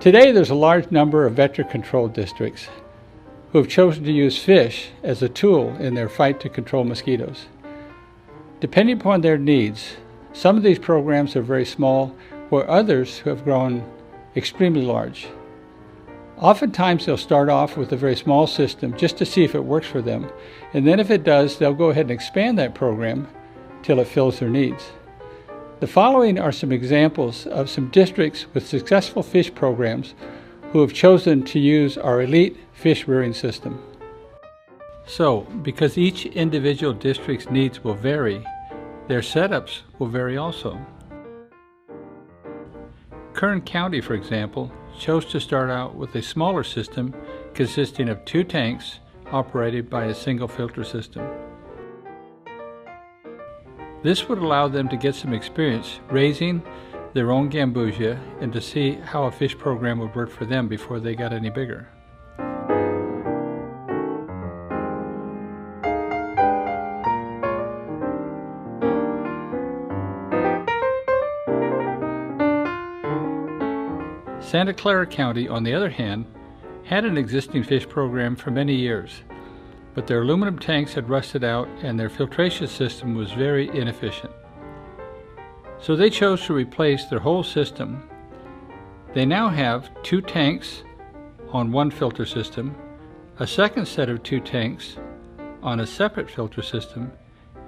Today there's a large number of vector-controlled districts who have chosen to use fish as a tool in their fight to control mosquitoes. Depending upon their needs, some of these programs are very small, while others have grown extremely large. Oftentimes they'll start off with a very small system just to see if it works for them, and then if it does, they'll go ahead and expand that program till it fills their needs. The following are some examples of some districts with successful fish programs who have chosen to use our elite fish rearing system. So, because each individual district's needs will vary, their setups will vary also. Kern County, for example, chose to start out with a smaller system consisting of 2 tanks operated by a single filter system. This would allow them to get some experience raising their own Gambusia and to see how a fish program would work for them before they got any bigger. Santa Clara County, on the other hand, had an existing fish program for many years, but their aluminum tanks had rusted out and their filtration system was very inefficient. So they chose to replace their whole system. They now have 2 tanks on one filter system, a second set of 2 tanks on a separate filter system,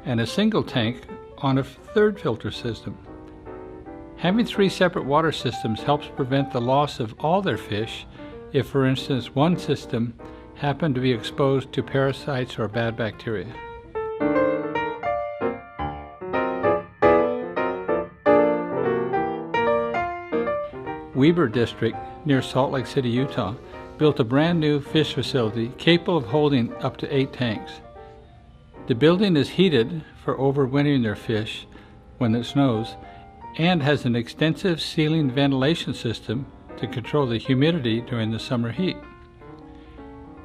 and a single tank on a third filter system. Having 3 separate water systems helps prevent the loss of all their fish if, for instance, one system happened to be exposed to parasites or bad bacteria. Weber District, near Salt Lake City, Utah, built a brand new fish facility capable of holding up to 8 tanks. The building is heated for overwintering their fish when it snows and has an extensive ceiling ventilation system to control the humidity during the summer heat.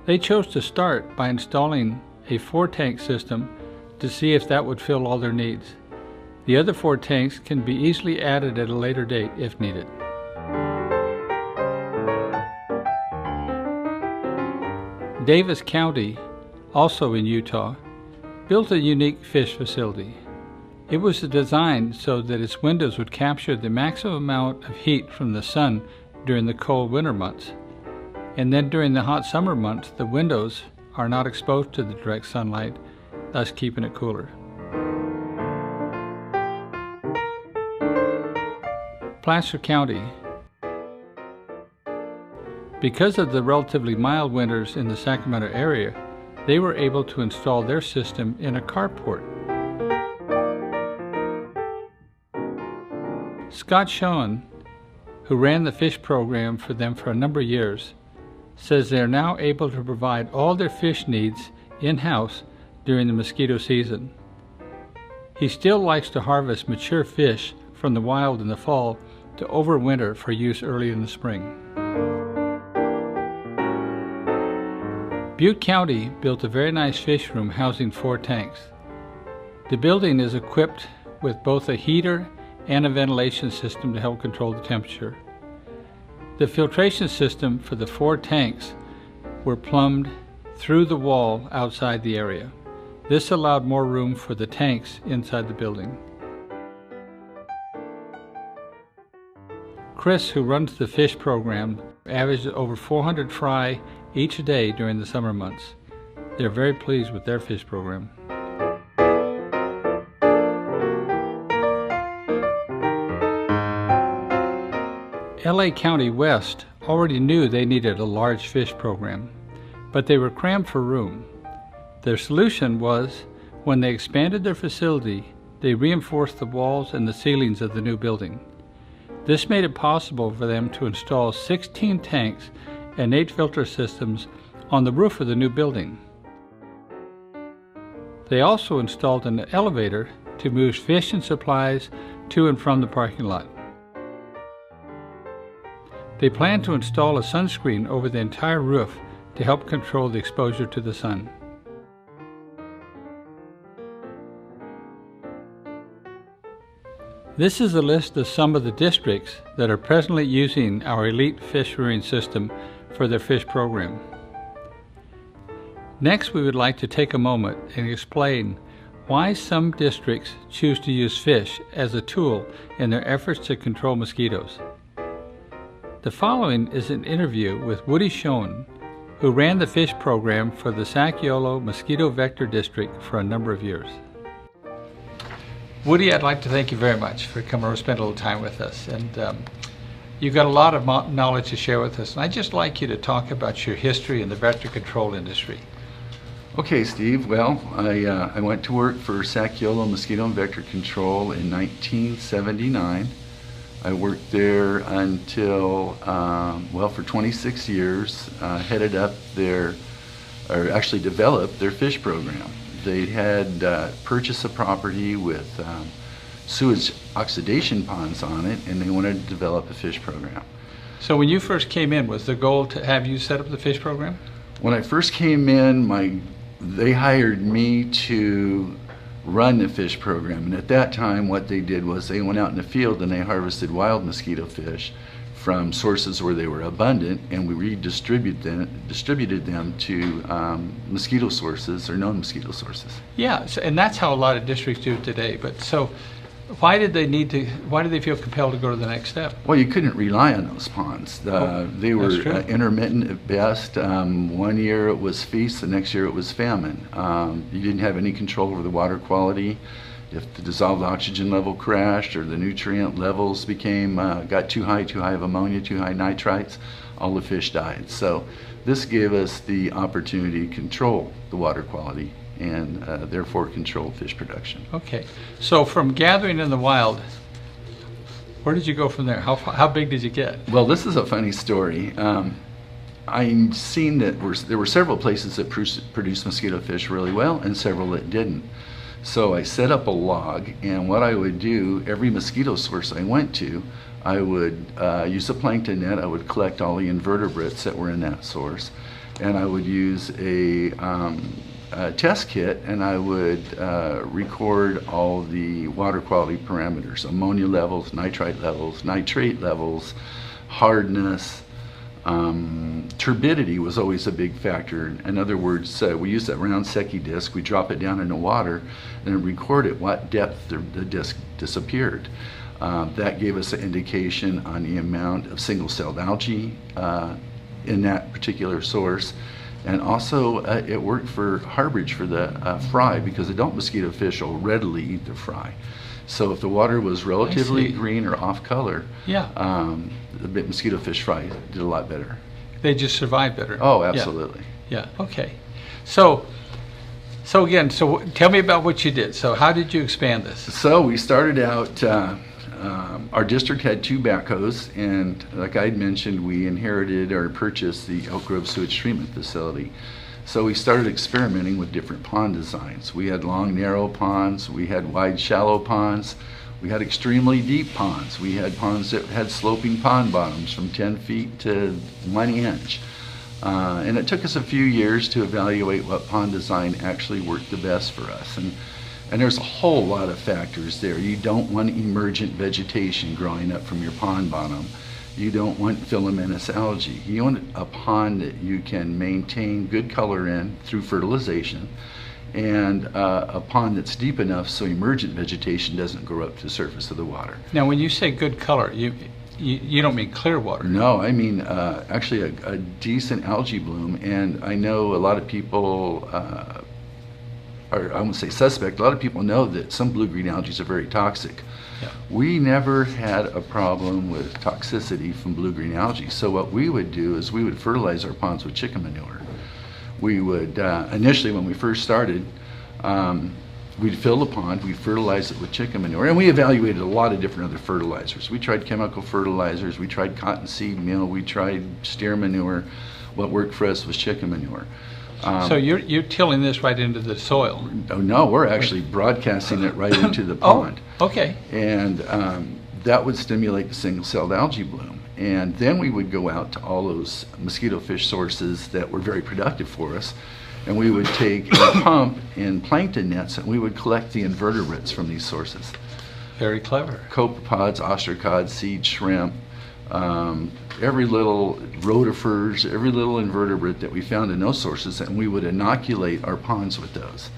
They chose to start by installing a 4-tank system to see if that would fill all their needs. The other 4 tanks can be easily added at a later date if needed. Davis County, also in Utah, built a unique fish facility. It was designed so that its windows would capture the maximum amount of heat from the sun during the cold winter months. And then during the hot summer months, the windows are not exposed to the direct sunlight, thus keeping it cooler. Placer County. Because of the relatively mild winters in the Sacramento area, they were able to install their system in a carport. Scott Schoen, who ran the fish program for them for a number of years, says they are now able to provide all their fish needs in-house during the mosquito season. He still likes to harvest mature fish from the wild in the fall to overwinter for use early in the spring. Butte County built a very nice fish room housing 4 tanks. The building is equipped with both a heater and a ventilation system to help control the temperature. The filtration system for the 4 tanks were plumbed through the wall outside the area. This allowed more room for the tanks inside the building. Chris, who runs the fish program, averaged over 400 fry each day during the summer months. They're very pleased with their fish program. LA County West already knew they needed a large fish program, but they were crammed for room. Their solution was, when they expanded their facility, they reinforced the walls and the ceilings of the new building. This made it possible for them to install 16 tanks and 8 filter systems on the roof of the new building. They also installed an elevator to move fish and supplies to and from the parking lot. They plan to install a sunscreen over the entire roof to help control the exposure to the sun. This is a list of some of the districts that are presently using our elite fish rearing system for their fish program. Next, we would like to take a moment and explain why some districts choose to use fish as a tool in their efforts to control mosquitoes. The following is an interview with Woody Schoen, who ran the fish program for the Sac-Yolo Mosquito Vector District for a number of years. Woody, I'd like to thank you very much for coming over and spend a little time with us. And you've got a lot of knowledge to share with us. And I'd just like you to talk about your history in the vector control industry. Okay, Steve. Well, I went to work for Sac-Yolo Mosquito and Vector Control in 1979. I worked there until, for 26 years, headed up actually developed their fish program. They had purchased a property with sewage oxidation ponds on it, and they wanted to develop a fish program. So when you first came in, was the goal to have you set up the fish program? When I first came in, they hired me to run the fish program, and at that time what they did was they went out in the field and they harvested wild mosquito fish from sources where they were abundant, and we distributed them to mosquito sources or known mosquito sources. Yeah, and that's how a lot of districts do it today. But so why did they feel compelled to go to the next step? Well, you couldn't rely on those ponds. They were intermittent at best. 1 year it was feast, the next year it was famine. You didn't have any control over the water quality. If the dissolved oxygen level crashed or the nutrient levels got too high of ammonia, too high nitrites, all the fish died. So this gave us the opportunity to control the water quality and therefore control fish production. Okay, so from gathering in the wild, where did you go from there? How big did you get? Well, this is a funny story. I've seen that there were several places that produced mosquito fish really well and several that didn't. So I set up a log, and what I would do, every mosquito source I went to, I would use a plankton net. I would collect all the invertebrates that were in that source, and I would use a test kit, and I would record all the water quality parameters: ammonia levels, nitrite levels, nitrate levels, hardness. Turbidity was always a big factor. In other words, we use that round Secchi disc, we drop it down in the water and record at what depth the disc disappeared. That gave us an indication on the amount of single-celled algae in that particular source. And also it worked for harborage for the fry, because adult mosquito fish will readily eat the fry. So if the water was relatively green or off color, the mosquito fish fry did a lot better. They just survived better. Oh, absolutely. Yeah. Okay. So again, tell me about what you did. So how did you expand this? So we started out. Our district had 2 backhoes, and like I had mentioned, we inherited or purchased the Elk Grove Sewage Treatment Facility. So we started experimenting with different pond designs. We had long, narrow ponds. We had wide, shallow ponds. We had extremely deep ponds. We had ponds that had sloping pond bottoms from 10 feet to 1 inch. And it took us a few years to evaluate what pond design actually worked the best for us. And there's a whole lot of factors there. You don't want emergent vegetation growing up from your pond bottom. You don't want filamentous algae. You want a pond that you can maintain good color in through fertilization, and a pond that's deep enough so emergent vegetation doesn't grow up to the surface of the water. Now, when you say good color, you don't mean clear water? No, I mean actually a decent algae bloom. And I know a lot of people, or I won't say suspect, a lot of people know that some blue-green algae are very toxic. Yeah. We never had a problem with toxicity from blue-green algae. So what we would do is we would fertilize our ponds with chicken manure. We would, initially when we first started, we'd fill the pond, we'd fertilize it with chicken manure, and we evaluated a lot of different other fertilizers. We tried chemical fertilizers, we tried cottonseed meal, we tried steer manure. What worked for us was chicken manure. So you're tilling this right into the soil? Oh, no, we're actually broadcasting it right into the pond. Oh, okay. And that would stimulate the single-celled algae bloom. And then we would go out to all those mosquito fish sources that were very productive for us, and we would take a pump in plankton nets and we would collect the invertebrates from these sources. Very clever. Copepods, ostracods, seed shrimp, every little rotifers, every little invertebrate that we found in those sources, and we would inoculate our ponds with those.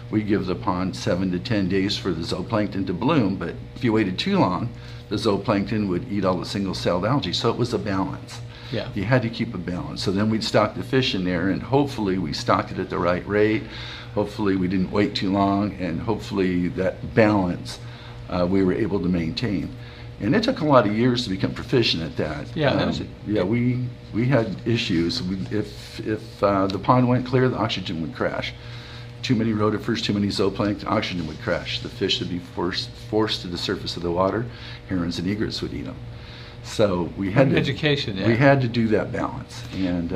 We give the pond 7 to 10 days for the zooplankton to bloom, but if you waited too long, the zooplankton would eat all the single-celled algae, so it was a balance. Yeah. You had to keep a balance. So then we'd stock the fish in there, and hopefully we stocked it at the right rate. Hopefully we didn't wait too long, and hopefully that balance we were able to maintain. And it took a lot of years to become proficient at that. Yeah, we had issues. If the pond went clear, the oxygen would crash. Too many rotifers, too many zooplankton, oxygen would crash. The fish would be forced to the surface of the water. Herons and egrets would eat them. So we had to, education. Yeah. We had to do that balance. And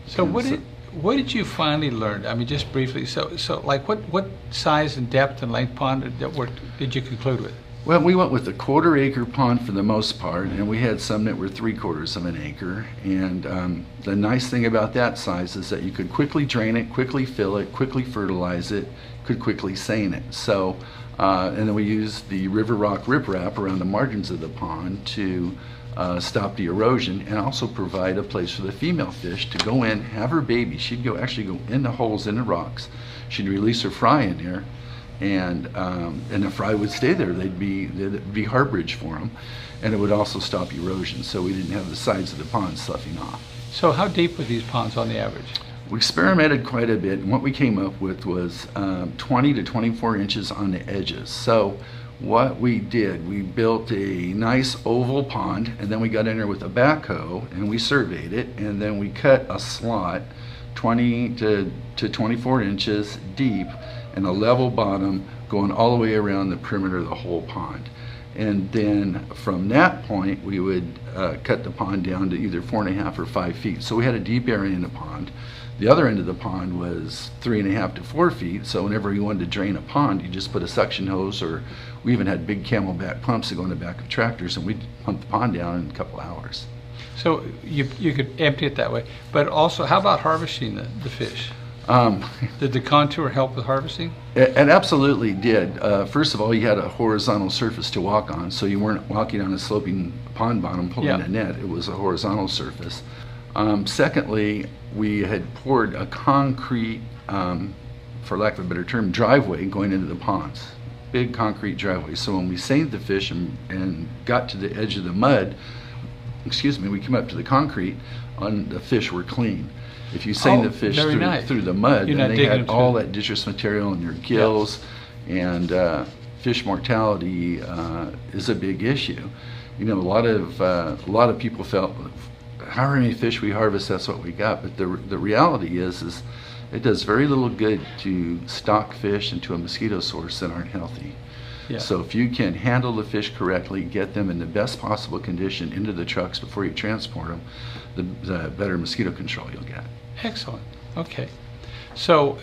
so what did you finally learn? I mean, just briefly. So like what size and depth and length pond did you conclude with? Well, we went with a 1/4 acre pond for the most part, and we had some that were 3/4 of an acre. And the nice thing about that size is that you could quickly drain it, quickly fill it, quickly fertilize it, could quickly seine it. So, and then we used the river rock riprap around the margins of the pond to stop the erosion, and also provide a place for the female fish to go in, have her baby. She'd actually go in the holes in the rocks. She'd release her fry in there, and the fry would stay there. They'd be harborage for them, and it would also stop erosion, so we didn't have the sides of the pond sloughing off. So how deep were these ponds on the average? We experimented quite a bit, and what we came up with was 20 to 24 inches on the edges. So what we did, we built a nice oval pond, and then we got in there with a backhoe and we surveyed it, and then we cut a slot 20 to 24 inches deep and a level bottom going all the way around the perimeter of the whole pond. And then from that point we would cut the pond down to either 4.5 or 5 feet. So we had a deep area in the pond. The other end of the pond was 3.5 to 4 feet, so whenever you wanted to drain a pond, you just put a suction hose, or we even had big Camelback pumps that go in the back of tractors, and we'd pump the pond down in a couple hours. So you could empty it that way. But also, how about harvesting the fish? Did the contour help with harvesting? It absolutely did. First of all, you had a horizontal surface to walk on, so you weren't walking on a sloping pond bottom pulling a net. It was a horizontal surface. Secondly, we had poured a concrete, for lack of a better term, driveway going into the ponds. Big concrete driveway. So when we seined the fish and got to the edge of the mud, we came up to the concrete, and the fish were clean. If you seine the fish through the mud, then they had all that detritus material in their gills, and fish mortality is a big issue. You know, a lot of people felt, however many fish we harvest, that's what we got. But the reality is it does very little good to stock fish into a mosquito source that aren't healthy. Yeah. So if you can handle the fish correctly, get them in the best possible condition into the trucks before you transport them, the better mosquito control you'll get. Excellent. Okay. So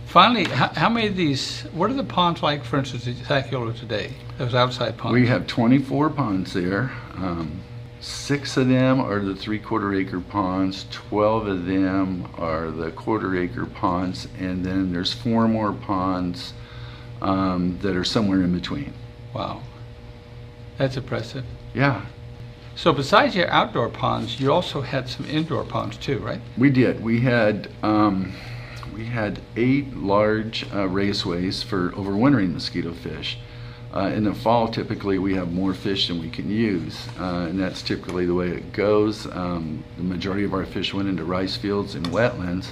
finally, how many of these, what are the ponds like, for instance, at Thackula today, those outside ponds? We have 24 ponds there. 6 of them are the 3/4 acre ponds, 12 of them are the 1/4 acre ponds, and then there's 4 more ponds that are somewhere in between. Wow. That's impressive. Yeah. So besides your outdoor ponds, you also had some indoor ponds too, right? We did. We had 8 large raceways for overwintering mosquito fish. In the fall, typically we have more fish than we can use, and that's typically the way it goes. The majority of our fish went into rice fields and wetlands.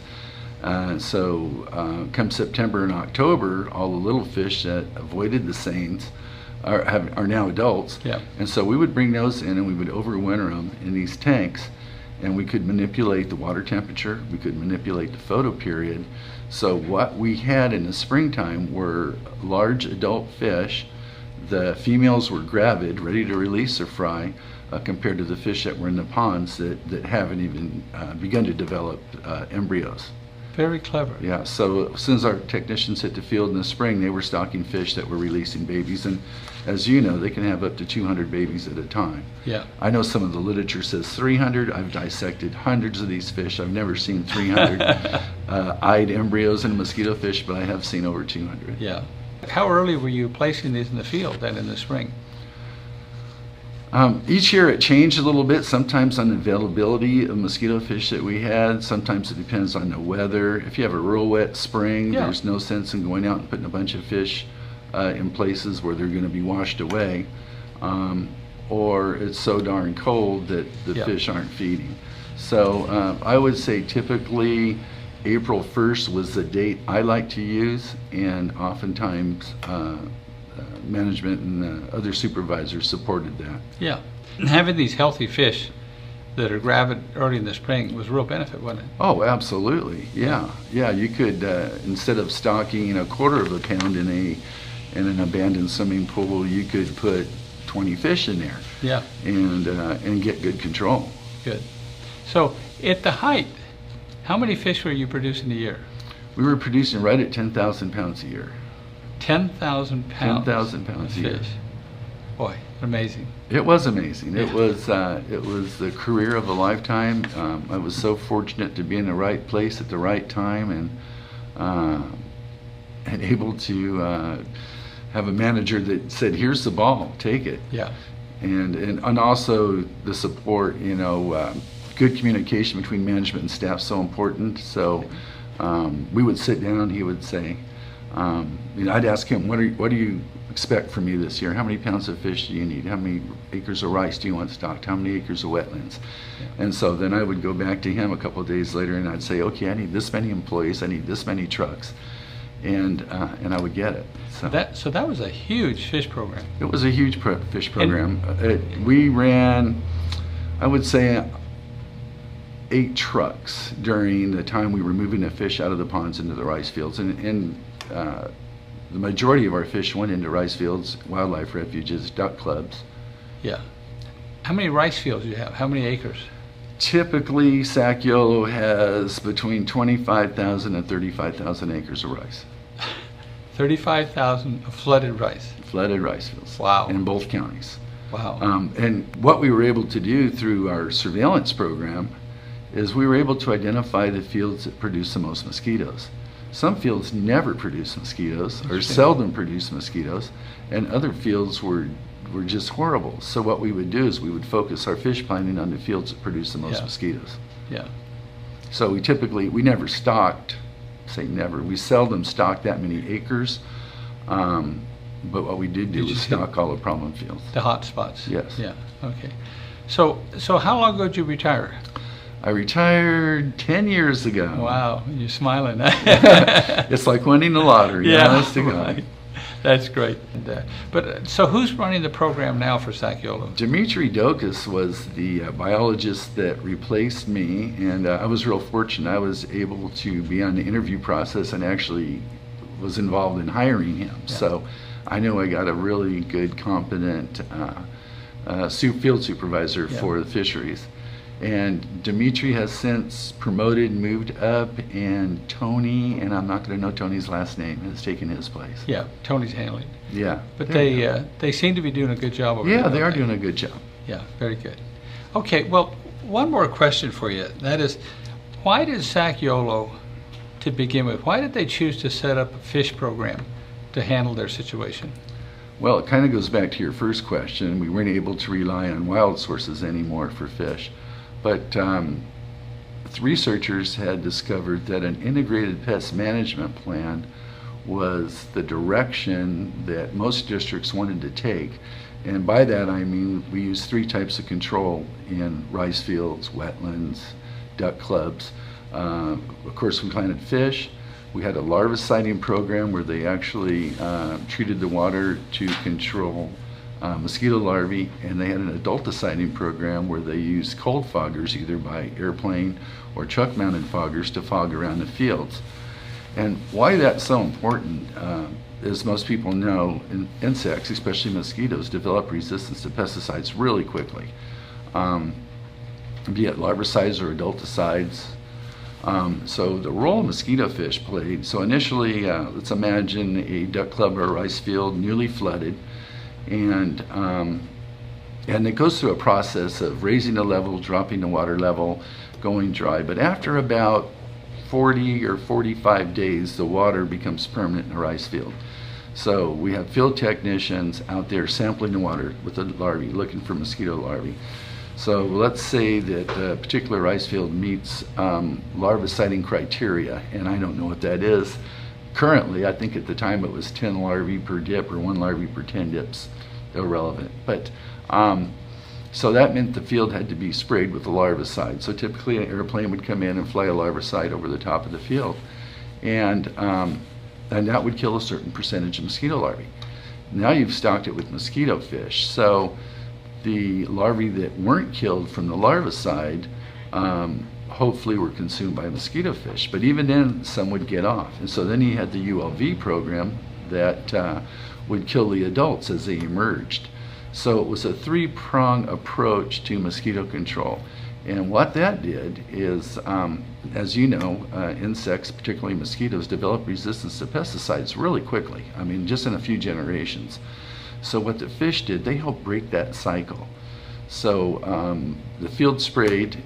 So come September and October, all the little fish that avoided the seines are now adults. Yeah. And so we would bring those in and we would overwinter them in these tanks, and we could manipulate the water temperature, we could manipulate the photo period. So what we had in the springtime were large adult fish. The females were gravid, ready to release their fry, compared to the fish that were in the ponds that haven't even begun to develop embryos. Very clever. Yeah, so as soon as our technicians hit the field in the spring, they were stocking fish that were releasing babies, and as you know, they can have up to 200 babies at a time. Yeah. I know some of the literature says 300. I've dissected hundreds of these fish. I've never seen 300 eyed embryos in a mosquito fish, but I have seen over 200. Yeah. How early were you placing these in the field then in the spring? Each year it changed a little bit, sometimes on the availability of mosquito fish that we had. Sometimes it depends on the weather. If you have a real wet spring, Yeah. there's no sense in going out and putting a bunch of fish in places where they're going to be washed away. Or it's so darn cold that the Yeah. fish aren't feeding. So I would say typically April 1st was the date I like to use, and oftentimes management and other supervisors supported that. Yeah. And having these healthy fish that are gravid early in the spring was a real benefit, wasn't it? Oh, absolutely. Yeah. Yeah, you could, instead of stocking a quarter of a pound in an abandoned swimming pool, you could put 20 fish in there. Yeah. And get good control. Good. So at the height, how many fish were you producing a year? We were producing right at 10,000 pounds a year. 10,000 pounds. 10,000 pounds a year. Fish. Boy, amazing. It was amazing. Yeah. It was the career of a lifetime. I was so fortunate to be in the right place at the right time, and able to have a manager that said, "Here's the ball, take it." Yeah. And also the support. Good communication between management and staff so important. So we would sit down. He would say, I'd ask him, what do you expect from me this year? How many pounds of fish do you need? How many acres of rice do you want stocked? How many acres of wetlands? Yeah. And so then I would go back to him a couple of days later, and I'd say, okay, I need this many employees, I need this many trucks, and I would get it. So that was a huge fish program. It was a huge fish program. We ran, I would say, 8 trucks during the time we were moving the fish out of the ponds into the rice fields, and the majority of our fish went into rice fields, wildlife refuges, duck clubs. Yeah. How many rice fields do you have? How many acres? Typically, Saciolo has between 25,000 and 35,000 acres of rice. 35,000 of flooded rice. Flooded rice fields. Wow. In both counties. Wow. And what we were able to do through our surveillance program is we were able to identify the fields that produce the most mosquitoes. Some fields never produce mosquitoes or seldom produce mosquitoes, and other fields were just horrible. So what we would do is we would focus our fish planting on the fields that produce the most mosquitoes. Yeah. So we never stocked, we seldom stocked that many acres, but what we did do was stock all the problem fields. The hot spots. Yes. Yeah, okay. So how long ago did you retire? I retired 10 years ago. Wow, you're smiling. It's like winning the lottery. Yeah, honest to God. right. That's great. So who's running the program now for Saciolo? Dimitri Dokas was the biologist that replaced me, and I was real fortunate. I was able to be on the interview process and actually was involved in hiring him. Yeah. So I know I got a really good, competent field supervisor for the fisheries. And Dimitri has since promoted, moved up, and Tony, and I'm not going to know Tony's last name, has taken his place. Yeah, Tony's handling. Yeah. But they seem to be doing a good job over there. Yeah, they are doing a good job. Yeah, very good. Okay, well, one more question for you. That is, why did Saciolo, to begin with, why did they choose to set up a fish program to handle their situation? Well, it kind of goes back to your first question. We weren't able to rely on wild sources anymore for fish. But researchers had discovered that an integrated pest management plan was the direction that most districts wanted to take. And by that I mean we use 3 types of control in rice fields, wetlands, duck clubs. Of course, we planted fish. We had a larviciding program where they actually treated the water to control mosquito larvae, and they had an adulticiding program where they used cold foggers, either by airplane or truck mounted foggers, to fog around the fields. And why that's so important, as most people know, insects, especially mosquitoes, develop resistance to pesticides really quickly, be it larvicides or adulticides. So the role mosquito fish played, so initially, let's imagine a duck club or a rice field newly flooded, and it goes through a process of raising the level, dropping the water level, going dry. But after about 40 or 45 days, the water becomes permanent in the rice field. So we have field technicians out there sampling the water with the larvae, looking for mosquito larvae. So let's say that a particular ice field meets larviciding criteria, and I don't know what that is. Currently, I think at the time it was 10 larvae per dip or 1 larvae per 10 dips, irrelevant. But so that meant the field had to be sprayed with the larvicide. So typically an airplane would come in and fly a larvicide over the top of the field, and that would kill a certain percentage of mosquito larvae. Now you've stocked it with mosquito fish. So the larvae that weren't killed from the larvicide hopefully were consumed by mosquito fish. But even then, some would get off. And so then you had the ULV program that would kill the adults as they emerged. So it was a three-prong approach to mosquito control. And what that did is, as you know, insects, particularly mosquitoes, develop resistance to pesticides really quickly. I mean, just in a few generations. So what the fish did, they helped break that cycle. So the field sprayed,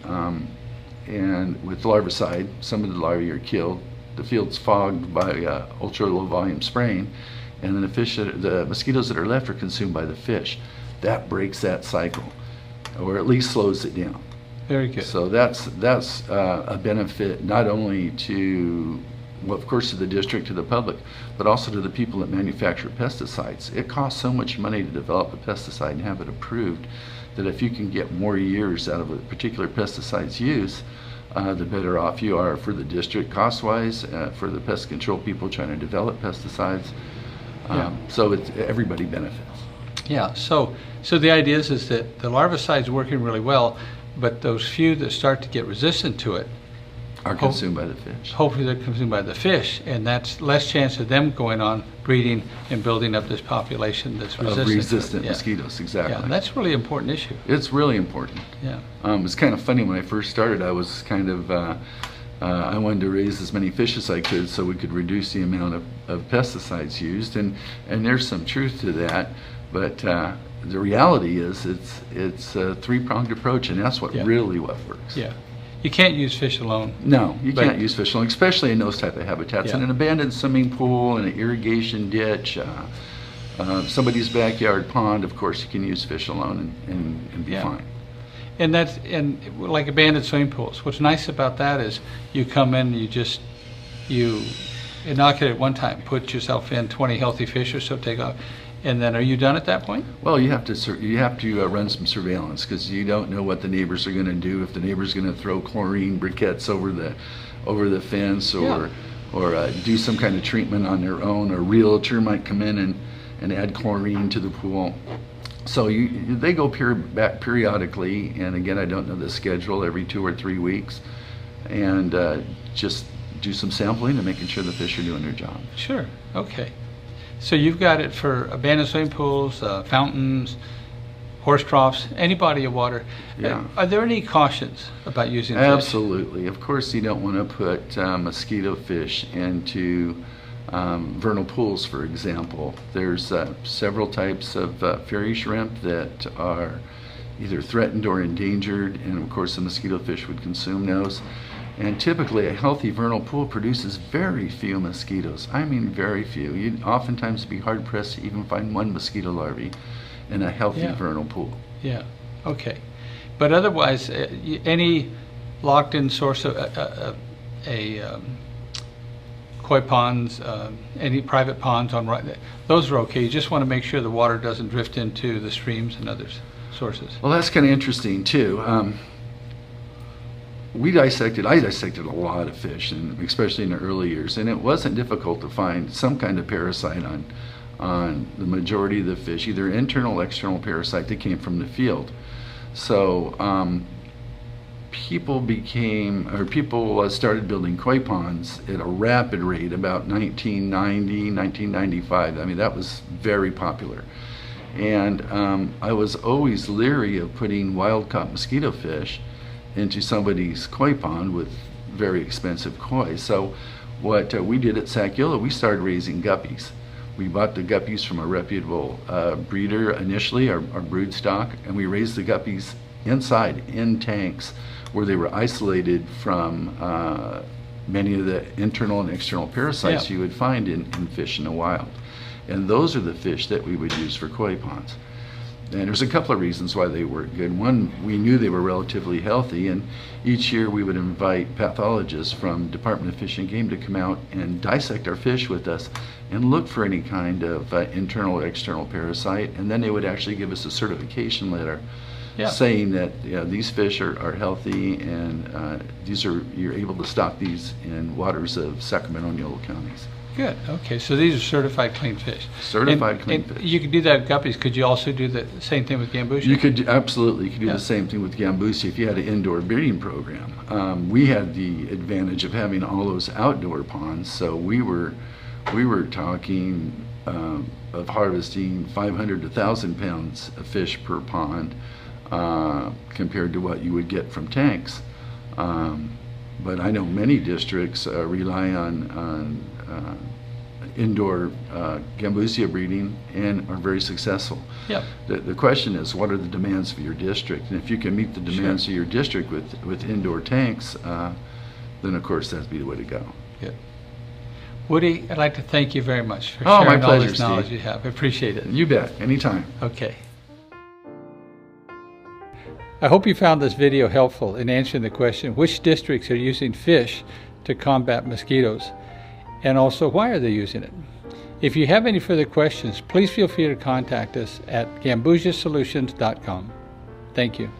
and with larvicide, some of the larvae are killed. The field's fogged by ultra low volume spraying, and then the mosquitoes that are left are consumed by the fish. That breaks that cycle, or at least slows it down. Very good. So that's a benefit not only to, well, of course, to the district, to the public, but also to the people that manufacture pesticides. It costs so much money to develop a pesticide and have it approved that if you can get more years out of a particular pesticide's use, the better off you are for the district cost-wise, for the pest control people trying to develop pesticides. So everybody benefits. Yeah, so the idea is that the larvicide is working really well, but those few that start to get resistant to it are consumed by the fish. Hopefully they're consumed by the fish, and that's less chance of them going on breeding and building up this population that's resistant. Of resistant mosquitoes, exactly. Yeah, that's a really important issue. It's really important. Yeah. It's kind of funny, when I first started, I was kind of, I wanted to raise as many fish as I could so we could reduce the amount of pesticides used, and there's some truth to that, but the reality is it's a three-pronged approach, and that's what really works. Yeah. You can't use fish alone. No, you can't use fish alone, especially in those type of habitats. In an abandoned swimming pool, in an irrigation ditch, somebody's backyard pond, of course, you can use fish alone and be fine. And like abandoned swimming pools. What's nice about that is you come in, you inoculate one time, put yourself in 20 healthy fish or so, take off. And then are you done at that point? Well, you have to run some surveillance, because you don't know what the neighbors are going to do. If the neighbor's going to throw chlorine briquettes over the fence, or do some kind of treatment on their own, a realtor might come in and add chlorine to the pool. So they go back periodically, and again, I don't know the schedule, every 2 or 3 weeks, and just do some sampling and making sure the fish are doing their job. Sure. Okay. So you've got it for abandoned swimming pools, fountains, horse troughs, any body of water. Yeah. Are there any cautions about using fish? Absolutely. Of course, you don't want to put mosquito fish into vernal pools, for example. There's several types of fairy shrimp that are either threatened or endangered, and of course the mosquito fish would consume those. And typically a healthy vernal pool produces very few mosquitoes. I mean very few. You'd oftentimes be hard pressed to even find one mosquito larvae in a healthy vernal pool. Yeah, okay. But otherwise, any locked in source of koi ponds, any private ponds those are okay. You just want to make sure the water doesn't drift into the streams and other sources. Well, that's kind of interesting too. I dissected a lot of fish, and especially in the early years, and it wasn't difficult to find some kind of parasite on the majority of the fish, either internal or external parasite that came from the field. So people started building koi ponds at a rapid rate about 1990, 1995. I mean, that was very popular. And I was always leery of putting wild-caught mosquito fish into somebody's koi pond with very expensive koi. So what we did at Sackula, we started raising guppies. We bought the guppies from a reputable breeder initially, our brood stock, and we raised the guppies inside, in tanks, where they were isolated from many of the internal and external parasites you would find in fish in the wild. And those are the fish that we would use for koi ponds. And there's a couple of reasons why they work good. One, we knew they were relatively healthy, and each year we would invite pathologists from Department of Fish and Game to come out and dissect our fish with us and look for any kind of internal or external parasite, and then they would actually give us a certification letter saying that these fish are healthy, and you're able to stock these in waters of Sacramento and Yolo counties. Good. Okay, so these are certified clean fish. Certified clean fish. You could do that with guppies. Could you also do the same thing with Gambusia? You could absolutely. You could do the same thing with Gambusia if you had an indoor breeding program. We had the advantage of having all those outdoor ponds, so we were talking of harvesting 500 to 1,000 pounds of fish per pond compared to what you would get from tanks. But I know many districts rely on indoor Gambusia breeding and are very successful. Yep. The question is, what are the demands for your district? And if you can meet the demands of your district with indoor tanks, then of course that'd be the way to go. Good. Woody, I'd like to thank you very much for my sharing all pleasure, this knowledge Steve. you have. I appreciate it. You bet. Anytime. Okay. I hope you found this video helpful in answering the question, which districts are using fish to combat mosquitoes, and also why are they using it? If you have any further questions, please feel free to contact us at gambusiasolutions.com. Thank you.